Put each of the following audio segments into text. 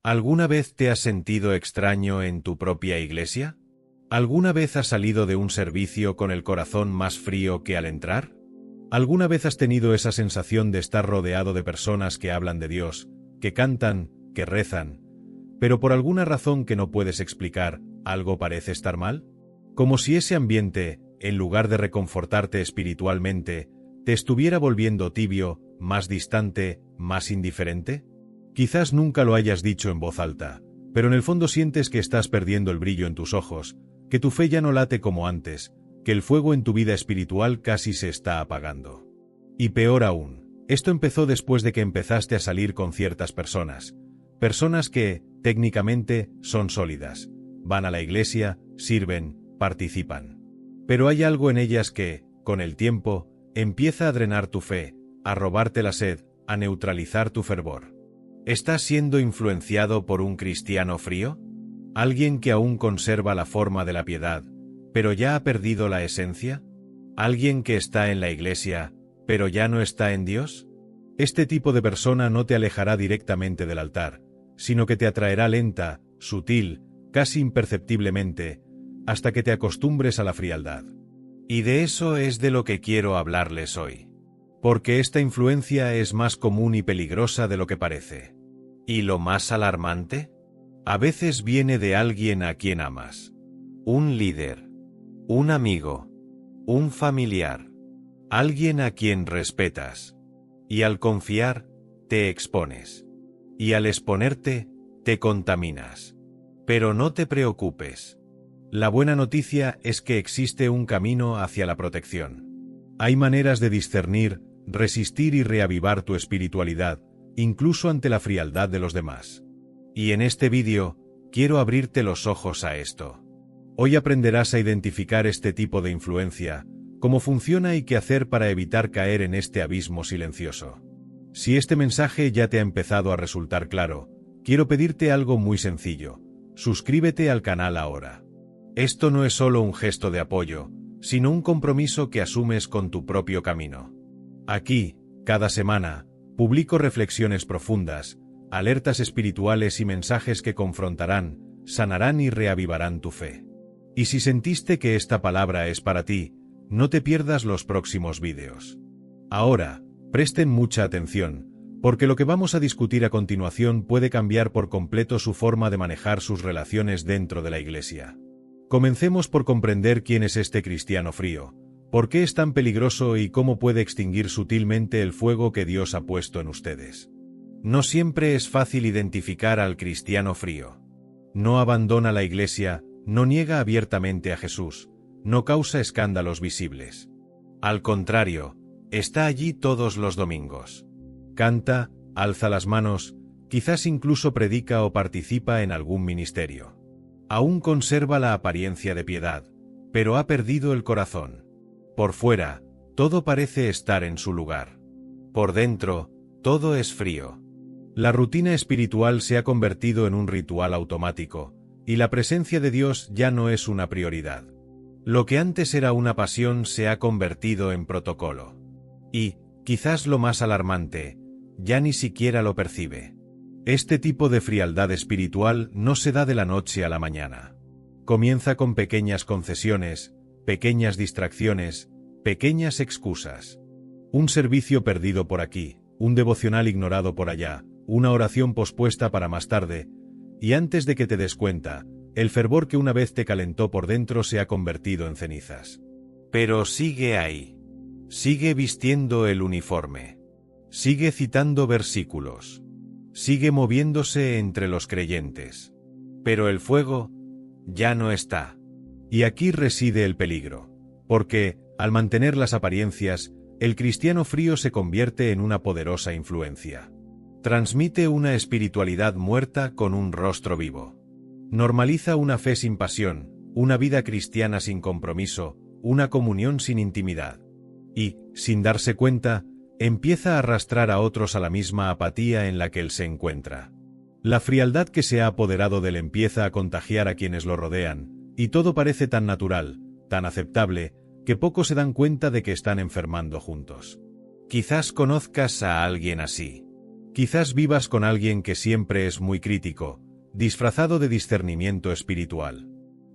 ¿Alguna vez te has sentido extraño en tu propia iglesia? ¿Alguna vez has salido de un servicio con el corazón más frío que al entrar? ¿Alguna vez has tenido esa sensación de estar rodeado de personas que hablan de Dios, que cantan, que rezan, pero por alguna razón que no puedes explicar, algo parece estar mal? Como si ese ambiente, en lugar de reconfortarte espiritualmente, te estuviera volviendo tibio, más distante, más indiferente. Quizás nunca lo hayas dicho en voz alta, pero en el fondo sientes que estás perdiendo el brillo en tus ojos, que tu fe ya no late como antes, que el fuego en tu vida espiritual casi se está apagando. Y peor aún, esto empezó después de que empezaste a salir con ciertas personas que, técnicamente, son sólidas, van a la iglesia, sirven, participan. Pero hay algo en ellas que, con el tiempo, empieza a drenar tu fe, a robarte la sed, a neutralizar tu fervor. ¿Estás siendo influenciado por un cristiano frío? ¿Alguien que aún conserva la forma de la piedad, pero ya ha perdido la esencia? ¿Alguien que está en la iglesia, pero ya no está en Dios? Este tipo de persona no te alejará directamente del altar, sino que te atraerá lenta, sutil, casi imperceptiblemente, hasta que te acostumbres a la frialdad. Y de eso es de lo que quiero hablarles hoy. Porque esta influencia es más común y peligrosa de lo que parece. ¿Y lo más alarmante? A veces viene de alguien a quien amas. Un líder, un amigo, un familiar, alguien a quien respetas. Y al confiar, te expones. Y al exponerte, te contaminas. Pero no te preocupes. La buena noticia es que existe un camino hacia la protección. Hay maneras de discernir, resistir y reavivar tu espiritualidad, incluso ante la frialdad de los demás. Y en este vídeo, quiero abrirte los ojos a esto. Hoy aprenderás a identificar este tipo de influencia, cómo funciona y qué hacer para evitar caer en este abismo silencioso. Si este mensaje ya te ha empezado a resultar claro, quiero pedirte algo muy sencillo. Suscríbete al canal ahora. Esto no es solo un gesto de apoyo, sino un compromiso que asumes con tu propio camino. Aquí, cada semana, publico reflexiones profundas, alertas espirituales y mensajes que confrontarán, sanarán y reavivarán tu fe. Y si sentiste que esta palabra es para ti, no te pierdas los próximos vídeos. Ahora, presten mucha atención, porque lo que vamos a discutir a continuación puede cambiar por completo su forma de manejar sus relaciones dentro de la iglesia. Comencemos por comprender quién es este cristiano frío, por qué es tan peligroso y cómo puede extinguir sutilmente el fuego que Dios ha puesto en ustedes. No siempre es fácil identificar al cristiano frío. No abandona la iglesia, no niega abiertamente a Jesús, no causa escándalos visibles. Al contrario, está allí todos los domingos. Canta, alza las manos, quizás incluso predica o participa en algún ministerio. Aún conserva la apariencia de piedad, pero ha perdido el corazón. Por fuera, todo parece estar en su lugar. Por dentro, todo es frío. La rutina espiritual se ha convertido en un ritual automático, y la presencia de Dios ya no es una prioridad. Lo que antes era una pasión se ha convertido en protocolo. Y, quizás lo más alarmante, ya ni siquiera lo percibe. Este tipo de frialdad espiritual no se da de la noche a la mañana. Comienza con pequeñas concesiones, pequeñas distracciones, pequeñas excusas. Un servicio perdido por aquí, un devocional ignorado por allá, una oración pospuesta para más tarde, y antes de que te des cuenta, el fervor que una vez te calentó por dentro se ha convertido en cenizas. Pero sigue ahí. Sigue vistiendo el uniforme. Sigue citando versículos. Sigue moviéndose entre los creyentes. Pero el fuego ya no está. Y aquí reside el peligro. Porque, al mantener las apariencias, el cristiano frío se convierte en una poderosa influencia. Transmite una espiritualidad muerta con un rostro vivo. Normaliza una fe sin pasión, una vida cristiana sin compromiso, una comunión sin intimidad. Y, sin darse cuenta, empieza a arrastrar a otros a la misma apatía en la que él se encuentra. La frialdad que se ha apoderado de él empieza a contagiar a quienes lo rodean, y todo parece tan natural, tan aceptable, que pocos se dan cuenta de que están enfermando juntos. Quizás conozcas a alguien así. Quizás vivas con alguien que siempre es muy crítico, disfrazado de discernimiento espiritual.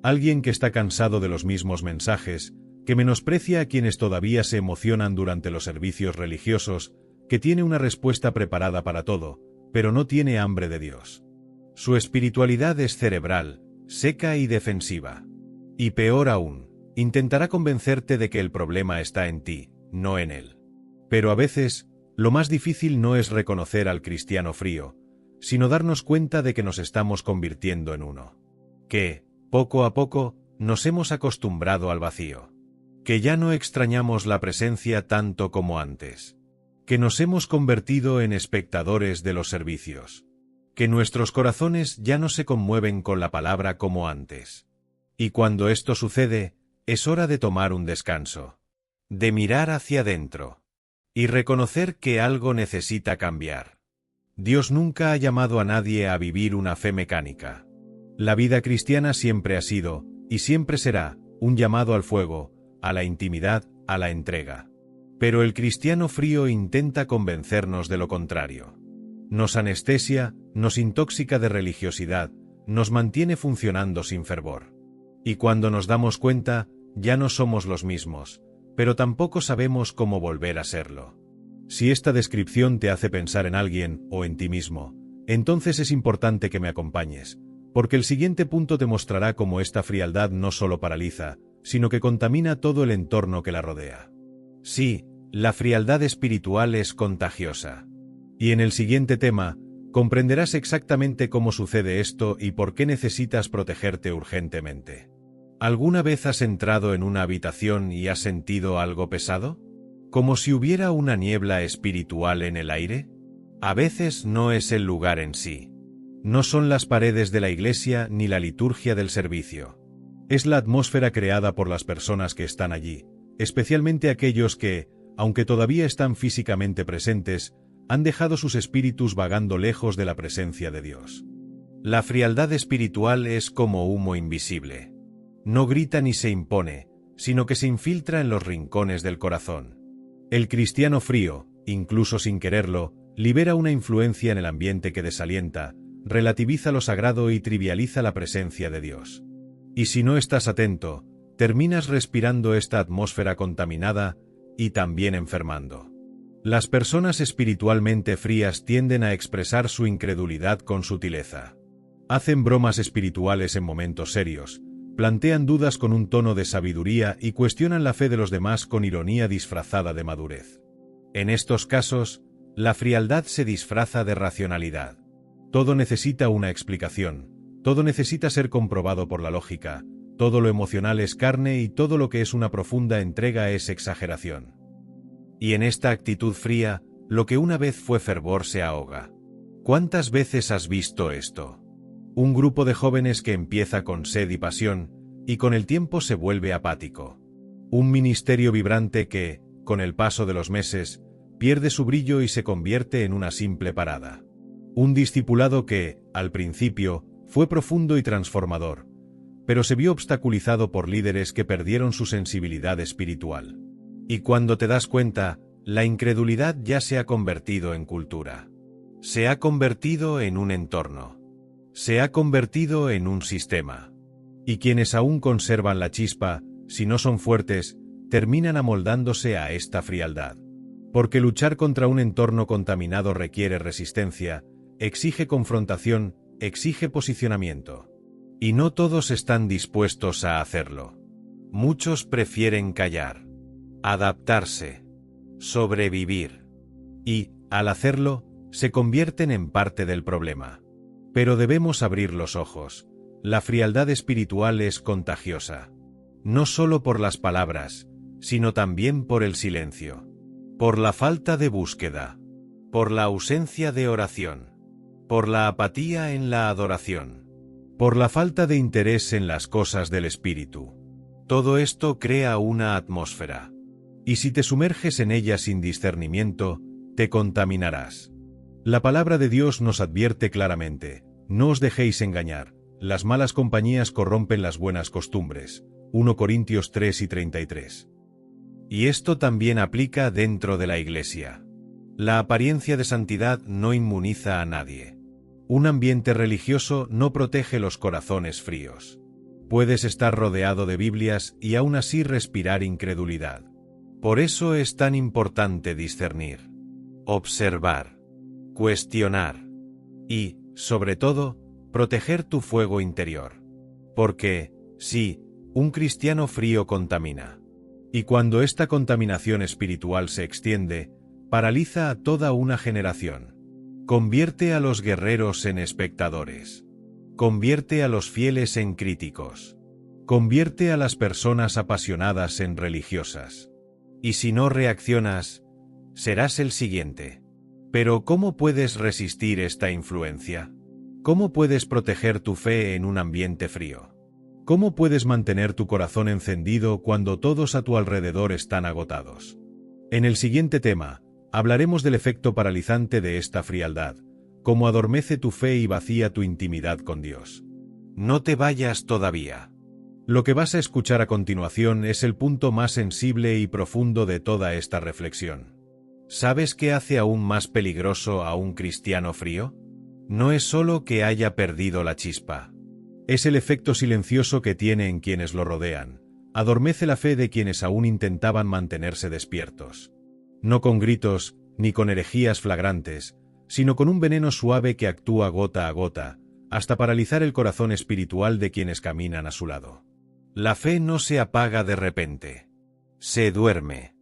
Alguien que está cansado de los mismos mensajes, que menosprecia a quienes todavía se emocionan durante los servicios religiosos, que tiene una respuesta preparada para todo, pero no tiene hambre de Dios. Su espiritualidad es cerebral, seca y defensiva. Y peor aún, intentará convencerte de que el problema está en ti, no en él. Pero a veces, lo más difícil no es reconocer al cristiano frío, sino darnos cuenta de que nos estamos convirtiendo en uno. Que, poco a poco, nos hemos acostumbrado al vacío. Que ya no extrañamos la presencia tanto como antes. Que nos hemos convertido en espectadores de los servicios. Que nuestros corazones ya no se conmueven con la palabra como antes. Y cuando esto sucede, es hora de tomar un descanso. De mirar hacia adentro. Y reconocer que algo necesita cambiar. Dios nunca ha llamado a nadie a vivir una fe mecánica. La vida cristiana siempre ha sido, y siempre será, un llamado al fuego, a la intimidad, a la entrega. Pero el cristiano frío intenta convencernos de lo contrario. Nos anestesia, nos intóxica de religiosidad, nos mantiene funcionando sin fervor. Y cuando nos damos cuenta, ya no somos los mismos, pero tampoco sabemos cómo volver a serlo. Si esta descripción te hace pensar en alguien o en ti mismo, entonces es importante que me acompañes, porque el siguiente punto te mostrará cómo esta frialdad no solo paraliza, sino que contamina todo el entorno que la rodea. Sí, la frialdad espiritual es contagiosa. Y en el siguiente tema, comprenderás exactamente cómo sucede esto y por qué necesitas protegerte urgentemente. ¿Alguna vez has entrado en una habitación y has sentido algo pesado? ¿Como si hubiera una niebla espiritual en el aire? A veces no es el lugar en sí. No son las paredes de la iglesia ni la liturgia del servicio. Es la atmósfera creada por las personas que están allí, especialmente aquellos que, aunque todavía están físicamente presentes, han dejado sus espíritus vagando lejos de la presencia de Dios. La frialdad espiritual es como humo invisible. No grita ni se impone, sino que se infiltra en los rincones del corazón. El cristiano frío, incluso sin quererlo, libera una influencia en el ambiente que desalienta, relativiza lo sagrado y trivializa la presencia de Dios. Y si no estás atento, terminas respirando esta atmósfera contaminada y también enfermando. Las personas espiritualmente frías tienden a expresar su incredulidad con sutileza. Hacen bromas espirituales en momentos serios, plantean dudas con un tono de sabiduría y cuestionan la fe de los demás con ironía disfrazada de madurez. En estos casos, la frialdad se disfraza de racionalidad. Todo necesita una explicación, todo necesita ser comprobado por la lógica, todo lo emocional es carne y todo lo que es una profunda entrega es exageración. Y en esta actitud fría, lo que una vez fue fervor se ahoga. ¿Cuántas veces has visto esto? Un grupo de jóvenes que empieza con sed y pasión, y con el tiempo se vuelve apático. Un ministerio vibrante que, con el paso de los meses, pierde su brillo y se convierte en una simple parada. Un discipulado que, al principio, fue profundo y transformador, pero se vio obstaculizado por líderes que perdieron su sensibilidad espiritual. Y cuando te das cuenta, la incredulidad ya se ha convertido en cultura. Se ha convertido en un entorno. Se ha convertido en un sistema. Y quienes aún conservan la chispa, si no son fuertes, terminan amoldándose a esta frialdad. Porque luchar contra un entorno contaminado requiere resistencia, exige confrontación, exige posicionamiento. Y no todos están dispuestos a hacerlo. Muchos prefieren callar, adaptarse, sobrevivir. Y, al hacerlo, se convierten en parte del problema. Pero debemos abrir los ojos. La frialdad espiritual es contagiosa. No solo por las palabras, sino también por el silencio. Por la falta de búsqueda. Por la ausencia de oración. Por la apatía en la adoración. Por la falta de interés en las cosas del espíritu. Todo esto crea una atmósfera. Y si te sumerges en ella sin discernimiento, te contaminarás. La palabra de Dios nos advierte claramente: no os dejéis engañar, las malas compañías corrompen las buenas costumbres. 1 Corintios 3 y 33. Y esto también aplica dentro de la iglesia. La apariencia de santidad no inmuniza a nadie. Un ambiente religioso no protege los corazones fríos. Puedes estar rodeado de Biblias y aún así respirar incredulidad. Por eso es tan importante discernir, observar, cuestionar y, sobre todo, proteger tu fuego interior. Porque, sí, un cristiano frío contamina. Y cuando esta contaminación espiritual se extiende, paraliza a toda una generación. Convierte a los guerreros en espectadores. Convierte a los fieles en críticos. Convierte a las personas apasionadas en religiosas. Y si no reaccionas, serás el siguiente. Pero ¿cómo puedes resistir esta influencia? ¿Cómo puedes proteger tu fe en un ambiente frío? ¿Cómo puedes mantener tu corazón encendido cuando todos a tu alrededor están agotados? En el siguiente tema, hablaremos del efecto paralizante de esta frialdad, cómo adormece tu fe y vacía tu intimidad con Dios. No te vayas todavía. Lo que vas a escuchar a continuación es el punto más sensible y profundo de toda esta reflexión. ¿Sabes qué hace aún más peligroso a un cristiano frío? No es solo que haya perdido la chispa. Es el efecto silencioso que tiene en quienes lo rodean. Adormece la fe de quienes aún intentaban mantenerse despiertos. No con gritos, ni con herejías flagrantes, sino con un veneno suave que actúa gota a gota, hasta paralizar el corazón espiritual de quienes caminan a su lado. La fe no se apaga de repente. Se duerme.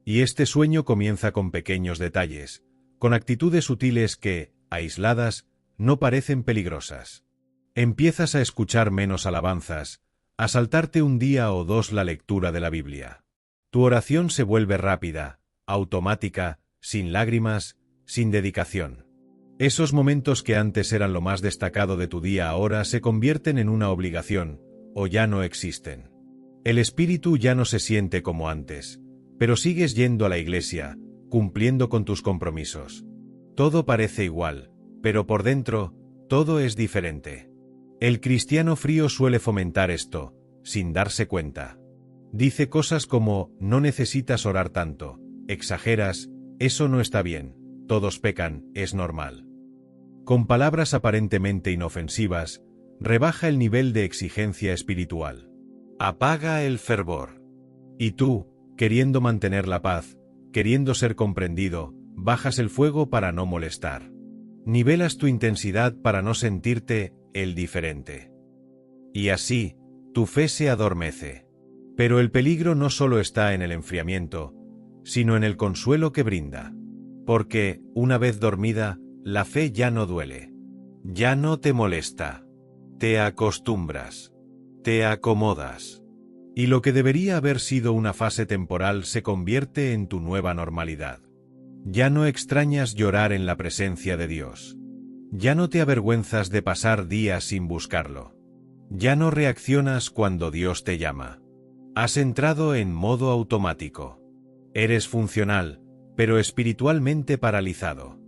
Y este sueño comienza con pequeños detalles, con actitudes sutiles que, aisladas, no parecen peligrosas. Empiezas a escuchar menos alabanzas, a saltarte un día o dos la lectura de la Biblia. Tu oración se vuelve rápida, automática, sin lágrimas, sin dedicación. Esos momentos que antes eran lo más destacado de tu día ahora se convierten en una obligación, o ya no existen. El espíritu ya no se siente como antes, pero sigues yendo a la iglesia, cumpliendo con tus compromisos. Todo parece igual, pero por dentro, todo es diferente. El cristiano frío suele fomentar esto, sin darse cuenta. Dice cosas como, no necesitas orar tanto, exageras, eso no está bien, todos pecan, es normal. Con palabras aparentemente inofensivas, rebaja el nivel de exigencia espiritual. Apaga el fervor. Y tú, queriendo mantener la paz, queriendo ser comprendido, bajas el fuego para no molestar. Nivelas tu intensidad para no sentirte el diferente. Y así, tu fe se adormece. Pero el peligro no solo está en el enfriamiento, sino en el consuelo que brinda. Porque, una vez dormida, la fe ya no duele. Ya no te molesta. Te acostumbras. Te acomodas. Y lo que debería haber sido una fase temporal se convierte en tu nueva normalidad. Ya no extrañas llorar en la presencia de Dios. Ya no te avergüenzas de pasar días sin buscarlo. Ya no reaccionas cuando Dios te llama. Has entrado en modo automático. Eres funcional, pero espiritualmente paralizado.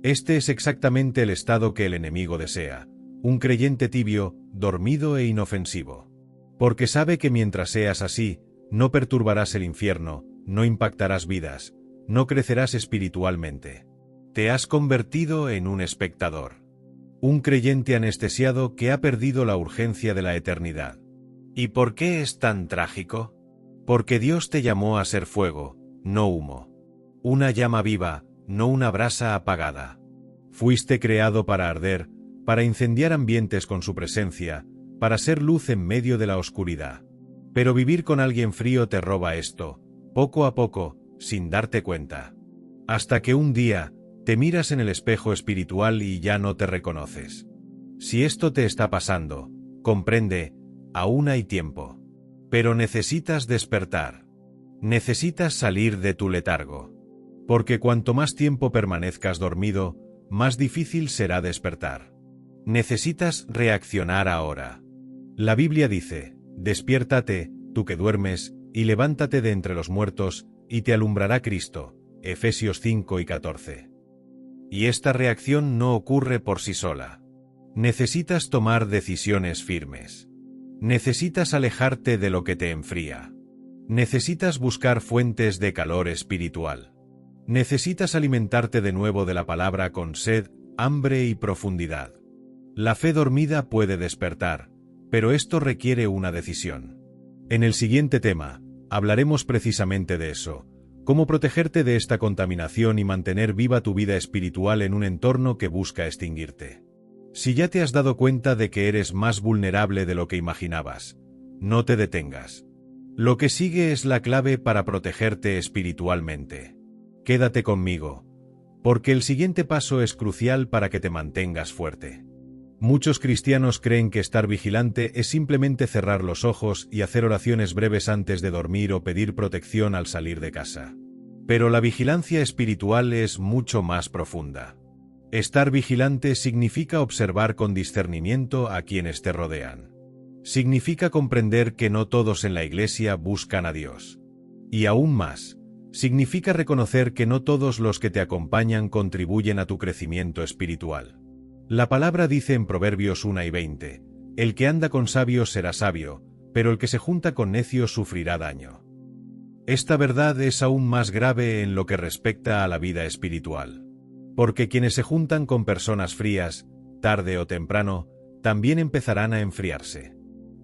Este es exactamente el estado que el enemigo desea, un creyente tibio, dormido e inofensivo. Porque sabe que mientras seas así, no perturbarás el infierno, no impactarás vidas, no crecerás espiritualmente. Te has convertido en un espectador. Un creyente anestesiado que ha perdido la urgencia de la eternidad. ¿Y por qué es tan trágico? Porque Dios te llamó a ser fuego, no humo. Una llama viva, no una brasa apagada. Fuiste creado para arder, para incendiar ambientes con su presencia, para ser luz en medio de la oscuridad. Pero vivir con alguien frío te roba esto, poco a poco, sin darte cuenta. Hasta que un día, te miras en el espejo espiritual y ya no te reconoces. Si esto te está pasando, comprende, aún hay tiempo. Pero necesitas despertar. Necesitas salir de tu letargo. Porque cuanto más tiempo permanezcas dormido, más difícil será despertar. Necesitas reaccionar ahora. La Biblia dice, despiértate, tú que duermes, y levántate de entre los muertos, y te alumbrará Cristo. Efesios 5 y 14. Y esta reacción no ocurre por sí sola. Necesitas tomar decisiones firmes. Necesitas alejarte de lo que te enfría. Necesitas buscar fuentes de calor espiritual. Necesitas alimentarte de nuevo de la palabra con sed, hambre y profundidad. La fe dormida puede despertar, pero esto requiere una decisión. En el siguiente tema, hablaremos precisamente de eso, cómo protegerte de esta contaminación y mantener viva tu vida espiritual en un entorno que busca extinguirte. Si ya te has dado cuenta de que eres más vulnerable de lo que imaginabas, no te detengas. Lo que sigue es la clave para protegerte espiritualmente. Quédate conmigo, porque el siguiente paso es crucial para que te mantengas fuerte. Muchos cristianos creen que estar vigilante es simplemente cerrar los ojos y hacer oraciones breves antes de dormir o pedir protección al salir de casa. Pero la vigilancia espiritual es mucho más profunda. Estar vigilante significa observar con discernimiento a quienes te rodean. Significa comprender que no todos en la iglesia buscan a Dios. Y aún más, significa reconocer que no todos los que te acompañan contribuyen a tu crecimiento espiritual. La palabra dice en Proverbios 1:20, el que anda con sabios será sabio, pero el que se junta con necios sufrirá daño. Esta verdad es aún más grave en lo que respecta a la vida espiritual. Porque quienes se juntan con personas frías, tarde o temprano, también empezarán a enfriarse.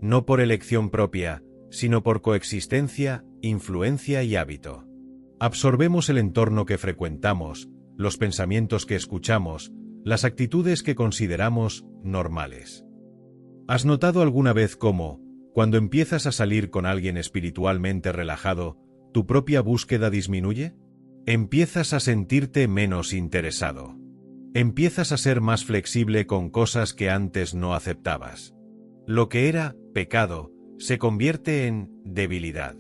No por elección propia, sino por coexistencia, influencia y hábito. Absorbemos el entorno que frecuentamos, los pensamientos que escuchamos, las actitudes que consideramos normales. ¿Has notado alguna vez cómo, cuando empiezas a salir con alguien espiritualmente relajado, tu propia búsqueda disminuye? Empiezas a sentirte menos interesado. Empiezas a ser más flexible con cosas que antes no aceptabas. Lo que era pecado se convierte en debilidad.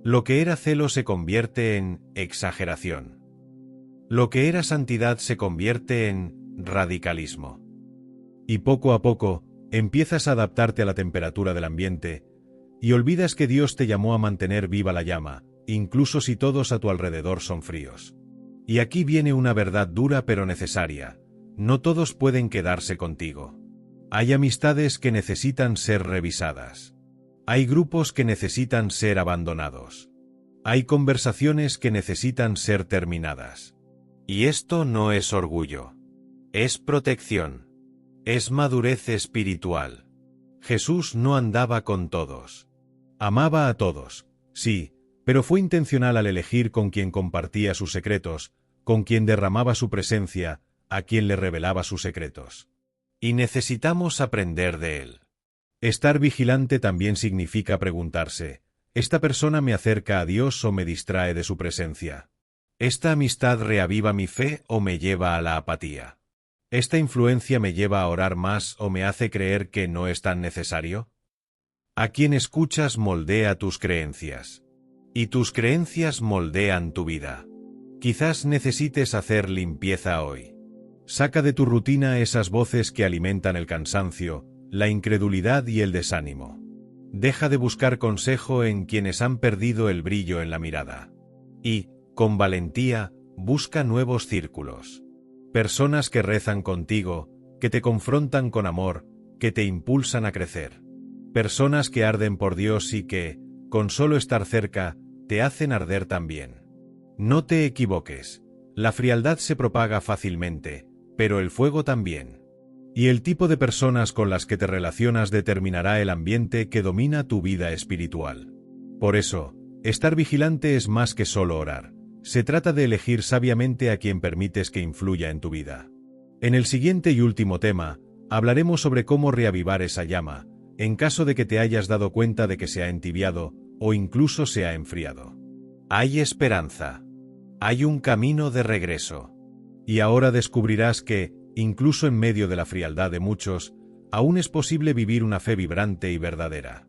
Lo que era celo se convierte en exageración. Lo que era santidad se convierte en radicalismo. Y poco a poco, empiezas a adaptarte a la temperatura del ambiente, y olvidas que Dios te llamó a mantener viva la llama, incluso si todos a tu alrededor son fríos. Y aquí viene una verdad dura pero necesaria: no todos pueden quedarse contigo. Hay amistades que necesitan ser revisadas. Hay grupos que necesitan ser abandonados. Hay conversaciones que necesitan ser terminadas. Y esto no es orgullo. Es protección. Es madurez espiritual. Jesús no andaba con todos. Amaba a todos, sí, pero fue intencional al elegir con quien compartía sus secretos, con quien derramaba su presencia, a quien le revelaba sus secretos. Y necesitamos aprender de él. Estar vigilante también significa preguntarse: ¿esta persona me acerca a Dios o me distrae de su presencia? ¿Esta amistad reaviva mi fe o me lleva a la apatía? ¿Esta influencia me lleva a orar más o me hace creer que no es tan necesario? A quien escuchas moldea tus creencias. Y tus creencias moldean tu vida. Quizás necesites hacer limpieza hoy. Saca de tu rutina esas voces que alimentan el cansancio, la incredulidad y el desánimo. Deja de buscar consejo en quienes han perdido el brillo en la mirada. Y, con valentía, busca nuevos círculos. Personas que rezan contigo, que te confrontan con amor, que te impulsan a crecer. Personas que arden por Dios y que, con solo estar cerca, te hacen arder también. No te equivoques. La frialdad se propaga fácilmente, pero el fuego también. Y el tipo de personas con las que te relacionas determinará el ambiente que domina tu vida espiritual. Por eso, estar vigilante es más que solo orar. Se trata de elegir sabiamente a quien permites que influya en tu vida. En el siguiente y último tema, hablaremos sobre cómo reavivar esa llama, en caso de que te hayas dado cuenta de que se ha entibiado, o incluso se ha enfriado. Hay esperanza. Hay un camino de regreso. Y ahora descubrirás que, incluso en medio de la frialdad de muchos, aún es posible vivir una fe vibrante y verdadera.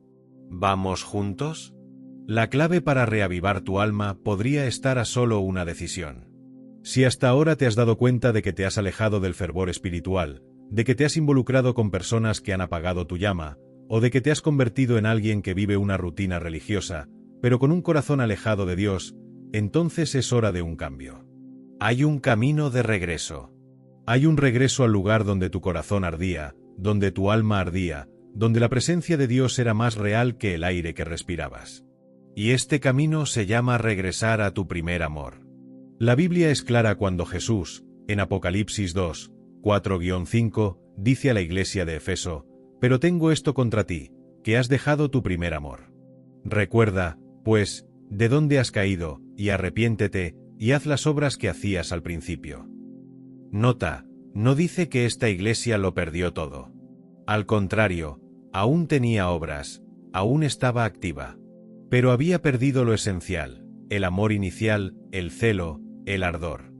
¿Vamos juntos? La clave para reavivar tu alma podría estar a solo una decisión. Si hasta ahora te has dado cuenta de que te has alejado del fervor espiritual, de que te has involucrado con personas que han apagado tu llama, o de que te has convertido en alguien que vive una rutina religiosa, pero con un corazón alejado de Dios, entonces es hora de un cambio. Hay un camino de regreso. Hay un regreso al lugar donde tu corazón ardía, donde tu alma ardía, donde la presencia de Dios era más real que el aire que respirabas. Y este camino se llama regresar a tu primer amor. La Biblia es clara cuando Jesús, en Apocalipsis 2, 4-5, dice a la iglesia de Efeso: «Pero tengo esto contra ti, que has dejado tu primer amor. Recuerda, pues, de dónde has caído, y arrepiéntete, y haz las obras que hacías al principio». Nota, no dice que esta iglesia lo perdió todo. Al contrario, aún tenía obras, aún estaba activa. Pero había perdido lo esencial, el amor inicial, el celo, el ardor.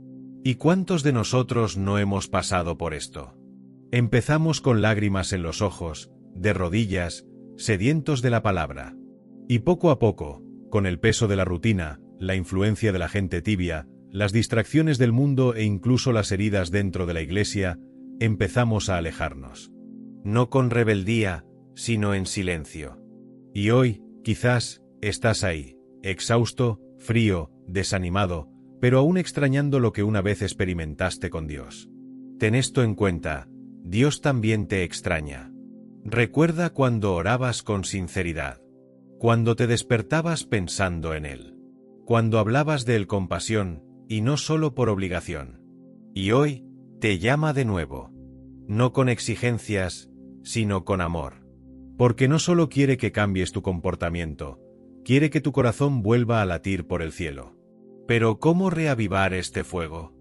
¿Y cuántos de nosotros no hemos pasado por esto? Empezamos con lágrimas en los ojos, de rodillas, sedientos de la palabra. Y poco a poco, con el peso de la rutina, la influencia de la gente tibia, las distracciones del mundo e incluso las heridas dentro de la iglesia, empezamos a alejarnos. No con rebeldía, sino en silencio. Y hoy, quizás, estás ahí, exhausto, frío, desanimado, pero aún extrañando lo que una vez experimentaste con Dios. Ten esto en cuenta, Dios también te extraña. Recuerda cuando orabas con sinceridad, cuando te despertabas pensando en Él, cuando hablabas de Él con pasión, y no solo por obligación. Y hoy, te llama de nuevo, no con exigencias, sino con amor. Porque no solo quiere que cambies tu comportamiento, quiere que tu corazón vuelva a latir por el cielo. Pero ¿cómo reavivar este fuego?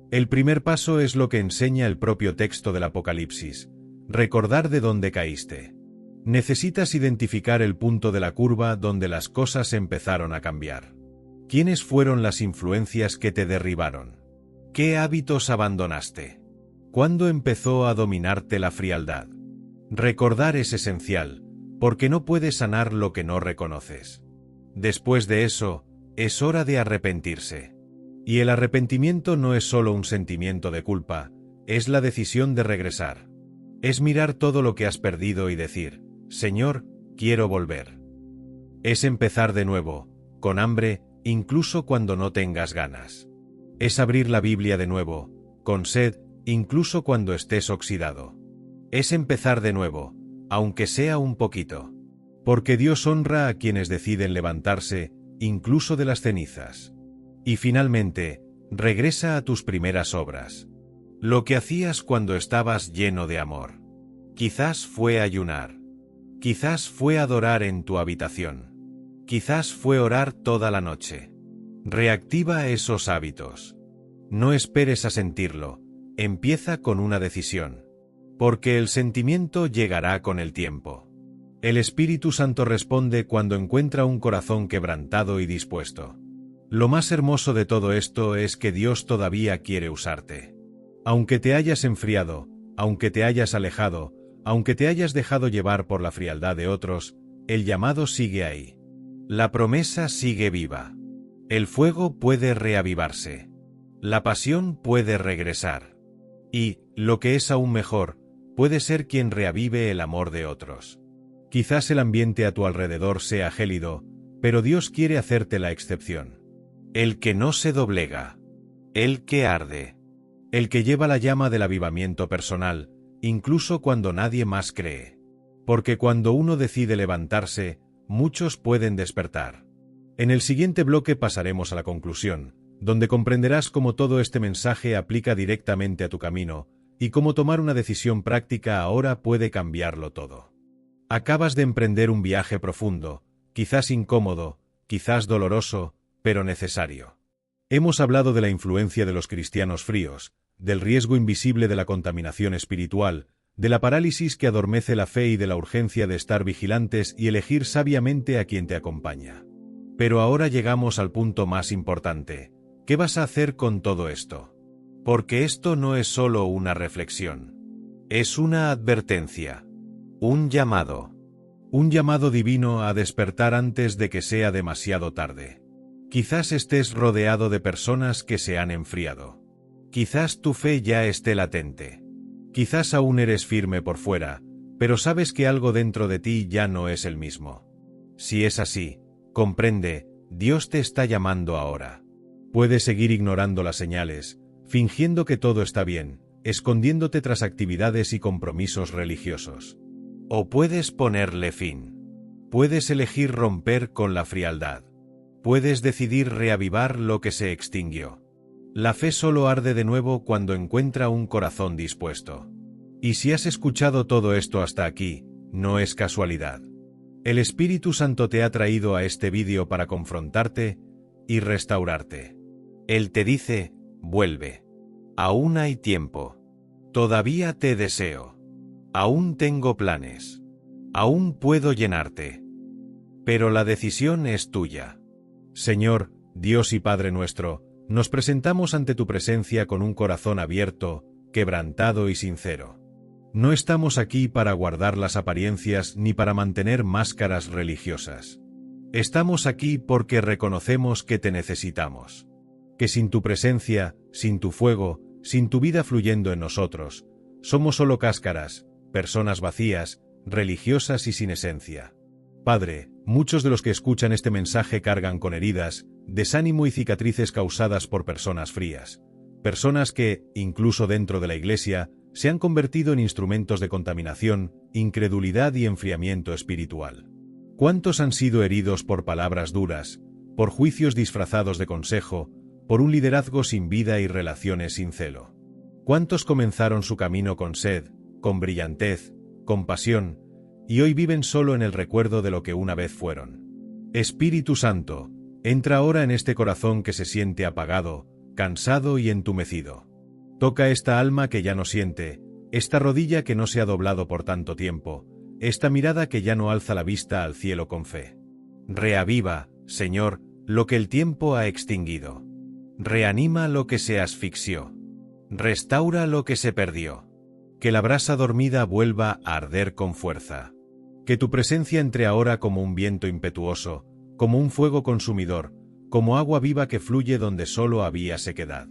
El primer paso es lo que enseña el propio texto del Apocalipsis: recordar de dónde caíste. Necesitas identificar el punto de la curva donde las cosas empezaron a cambiar. ¿Quiénes fueron las influencias que te derribaron? ¿Qué hábitos abandonaste? ¿Cuándo empezó a dominarte la frialdad? Recordar es esencial, porque no puedes sanar lo que no reconoces. Después de eso, es hora de arrepentirse. Y el arrepentimiento no es solo un sentimiento de culpa, es la decisión de regresar. Es mirar todo lo que has perdido y decir: Señor, quiero volver. Es empezar de nuevo, con hambre, incluso cuando no tengas ganas. Es abrir la Biblia de nuevo, con sed, incluso cuando estés oxidado. Es empezar de nuevo, aunque sea un poquito. Porque Dios honra a quienes deciden levantarse, incluso de las cenizas. Y finalmente, regresa a tus primeras obras. Lo que hacías cuando estabas lleno de amor. Quizás fue ayunar. Quizás fue adorar en tu habitación. Quizás fue orar toda la noche. Reactiva esos hábitos. No esperes a sentirlo, empieza con una decisión. Porque el sentimiento llegará con el tiempo. El Espíritu Santo responde cuando encuentra un corazón quebrantado y dispuesto. Lo más hermoso de todo esto es que Dios todavía quiere usarte. Aunque te hayas enfriado, aunque te hayas alejado, aunque te hayas dejado llevar por la frialdad de otros, el llamado sigue ahí. La promesa sigue viva. El fuego puede reavivarse. La pasión puede regresar. Y, lo que es aún mejor, puede ser quien reavive el amor de otros. Quizás el ambiente a tu alrededor sea gélido, pero Dios quiere hacerte la excepción. El que no se doblega. El que arde. El que lleva la llama del avivamiento personal, incluso cuando nadie más cree. Porque cuando uno decide levantarse, muchos pueden despertar. En el siguiente bloque pasaremos a la conclusión, donde comprenderás cómo todo este mensaje aplica directamente a tu camino, y cómo tomar una decisión práctica ahora puede cambiarlo todo. Acabas de emprender un viaje profundo, quizás incómodo, quizás doloroso, pero necesario. Hemos hablado de la influencia de los cristianos fríos, del riesgo invisible de la contaminación espiritual, de la parálisis que adormece la fe y de la urgencia de estar vigilantes y elegir sabiamente a quien te acompaña. Pero ahora llegamos al punto más importante. ¿Qué vas a hacer con todo esto? Porque esto no es solo una reflexión. Es una advertencia. Un llamado divino a despertar antes de que sea demasiado tarde. Quizás estés rodeado de personas que se han enfriado. Quizás tu fe ya esté latente. Quizás aún eres firme por fuera, pero sabes que algo dentro de ti ya no es el mismo. Si es así, comprende, Dios te está llamando ahora. Puedes seguir ignorando las señales, fingiendo que todo está bien, escondiéndote tras actividades y compromisos religiosos. O puedes ponerle fin. Puedes elegir romper con la frialdad. Puedes decidir reavivar lo que se extinguió. La fe solo arde de nuevo cuando encuentra un corazón dispuesto. Y si has escuchado todo esto hasta aquí, no es casualidad. El Espíritu Santo te ha traído a este vídeo para confrontarte y restaurarte. Él te dice, vuelve. Aún hay tiempo. Todavía te deseo. Aún tengo planes. Aún puedo llenarte. Pero la decisión es tuya. Señor, Dios y Padre nuestro, nos presentamos ante tu presencia con un corazón abierto, quebrantado y sincero. No estamos aquí para guardar las apariencias ni para mantener máscaras religiosas. Estamos aquí porque reconocemos que te necesitamos. Que sin tu presencia, sin tu fuego, sin tu vida fluyendo en nosotros, somos solo cáscaras, personas vacías, religiosas y sin esencia. Padre, muchos de los que escuchan este mensaje cargan con heridas, desánimo y cicatrices causadas por personas frías. Personas que, incluso dentro de la Iglesia, se han convertido en instrumentos de contaminación, incredulidad y enfriamiento espiritual. ¿Cuántos han sido heridos por palabras duras, por juicios disfrazados de consejo, por un liderazgo sin vida y relaciones sin celo? ¿Cuántos comenzaron su camino con sed, con brillantez, con pasión, y hoy viven solo en el recuerdo de lo que una vez fueron? Espíritu Santo, entra ahora en este corazón que se siente apagado, cansado y entumecido. Toca esta alma que ya no siente, esta rodilla que no se ha doblado por tanto tiempo, esta mirada que ya no alza la vista al cielo con fe. Reaviva, Señor, lo que el tiempo ha extinguido. Reanima lo que se asfixió. Restaura lo que se perdió. Que la brasa dormida vuelva a arder con fuerza. Que tu presencia entre ahora como un viento impetuoso, como un fuego consumidor, como agua viva que fluye donde solo había sequedad.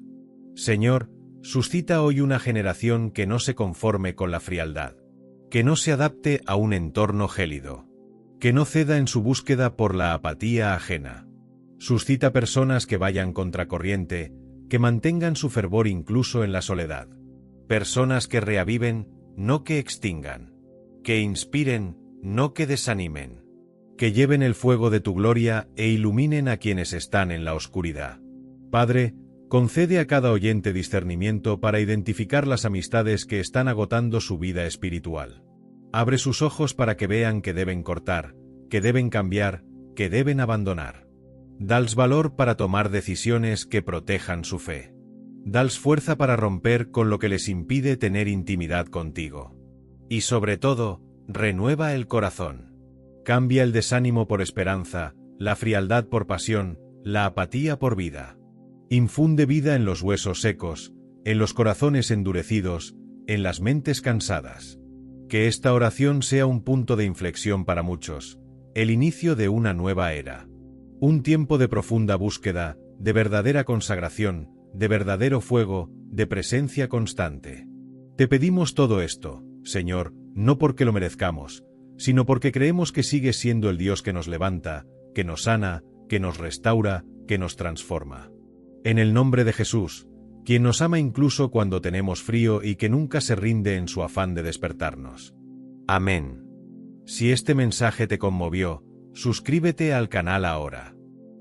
Señor, suscita hoy una generación que no se conforme con la frialdad, que no se adapte a un entorno gélido, que no ceda en su búsqueda por la apatía ajena. Suscita personas que vayan contracorriente, que mantengan su fervor incluso en la soledad. Personas que reaviven, no que extingan. Que inspiren, no que desanimen. Que lleven el fuego de tu gloria e iluminen a quienes están en la oscuridad. Padre, concede a cada oyente discernimiento para identificar las amistades que están agotando su vida espiritual. Abre sus ojos para que vean que deben cortar, que deben cambiar, que deben abandonar. Dales valor para tomar decisiones que protejan su fe. Dales fuerza para romper con lo que les impide tener intimidad contigo. Y sobre todo, renueva el corazón. Cambia el desánimo por esperanza, la frialdad por pasión, la apatía por vida. Infunde vida en los huesos secos, en los corazones endurecidos, en las mentes cansadas. Que esta oración sea un punto de inflexión para muchos, el inicio de una nueva era. Un tiempo de profunda búsqueda, de verdadera consagración, de verdadero fuego, de presencia constante. Te pedimos todo esto, Señor, no porque lo merezcamos, sino porque creemos que sigues siendo el Dios que nos levanta, que nos sana, que nos restaura, que nos transforma. En el nombre de Jesús, quien nos ama incluso cuando tenemos frío y que nunca se rinde en su afán de despertarnos. Amén. Si este mensaje te conmovió, suscríbete al canal ahora.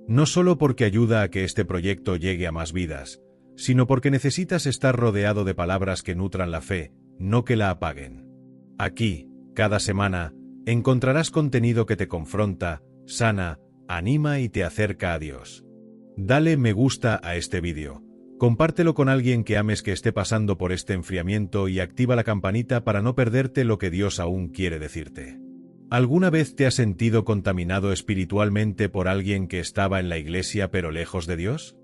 No solo porque ayuda a que este proyecto llegue a más vidas, sino porque necesitas estar rodeado de palabras que nutran la fe, no que la apaguen. Aquí, cada semana, encontrarás contenido que te confronta, sana, anima y te acerca a Dios. Dale me gusta a este vídeo, compártelo con alguien que ames que esté pasando por este enfriamiento y activa la campanita para no perderte lo que Dios aún quiere decirte. ¿Alguna vez te has sentido contaminado espiritualmente por alguien que estaba en la iglesia pero lejos de Dios?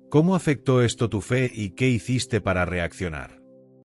¿Cómo afectó esto tu fe y qué hiciste para reaccionar?